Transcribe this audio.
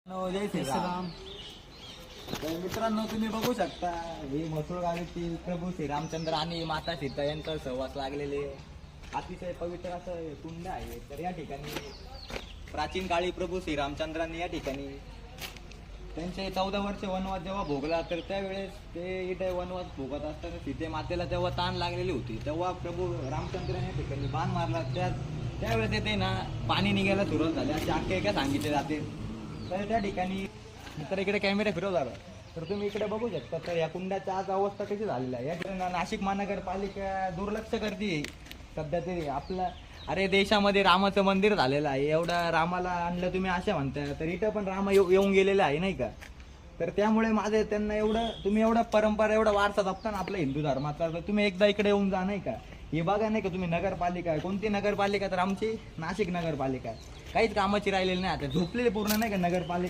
जय श्रीराम. तर मित्रांनो, तुम्ही बघू शकता हे म्हसोळ गावीतील प्रभू श्रीरामचंद्र आणि माता सीता यांचा सहवास लागलेले अतिशय पवित्र असं हे कुंड आहे. तर या ठिकाणी प्राचीन काळी प्रभू श्रीरामचंद्रांनी या ठिकाणी त्यांचे 14 वर्ष वनवास जेव्हा भोगला, तर त्यावेळेस ते इथे वनवास भोगत असताना सीते मातेला जेव्हा ताण लागलेली होती, तेव्हा प्रभू रामचंद्राने या ठिकाणी बाण मारला. त्यावेळेस येते ना पाणी निघायला सुरुवात झाली अशी आख्यायिका सांगितली जाते. तर त्या ठिकाणी तर इकडे कॅमेरा फिरव झाला तर तुम्ही इकडे बघू शकता. तर या कुंडाची आज अवस्था कशी झालेली आहे. या ठिकाणी नाशिक महानगरपालिका दुर्लक्ष करते सध्या. ते आपलं अरे देशामध्ये रामाचं मंदिर झालेलं आहे, एवढा रामाला आणलं तुम्ही असे म्हणताय, तर इथं पण राम येऊन गेलेला आहे नाही का. तर त्यामुळे माझे त्यांना एवढं तुम्ही एवढं परंपरा एवढा वारसा जपता ना आपला हिंदू धर्माचा, तर तुम्ही एकदा इकडे येऊन जा नाही का. हे बघा नाही का तुम्ही नगरपालिका आहे, कोणती नगरपालिका, तर आमची नाशिक नगरपालिका आहे. काहीच कामाची राहिलेली नाही, आता झोपलेली पूर्ण नाही का नगरपालिका.